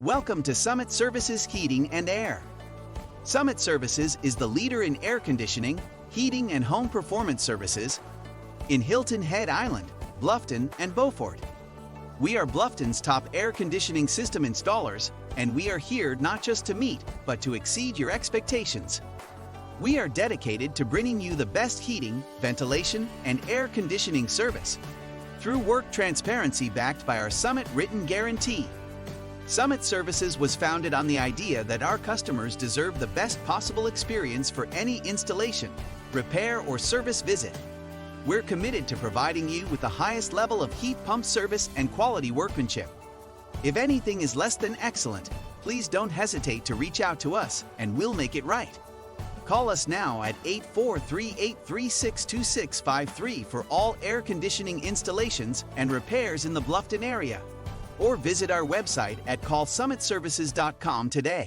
Welcome to Summit Services Heating and Air. Summit Services is the leader in air conditioning, heating, and home performance services in Hilton Head Island, Bluffton, and Beaufort. We are Bluffton's top air conditioning system installers, and we are here not just to meet, but to exceed your expectations. We are dedicated to bringing you the best heating, ventilation, and air conditioning service through work transparency backed by our Summit written guarantee. Summit Services was founded on the idea that our customers deserve the best possible experience for any installation, repair, or service visit. We're committed to providing you with the highest level of heat pump service and quality workmanship. If anything is less than excellent, please don't hesitate to reach out to us and we'll make it right. Call us now at 843-836-2653 for all air conditioning installations and repairs in the Bluffton area. Or visit our website at callsummitservices.com today.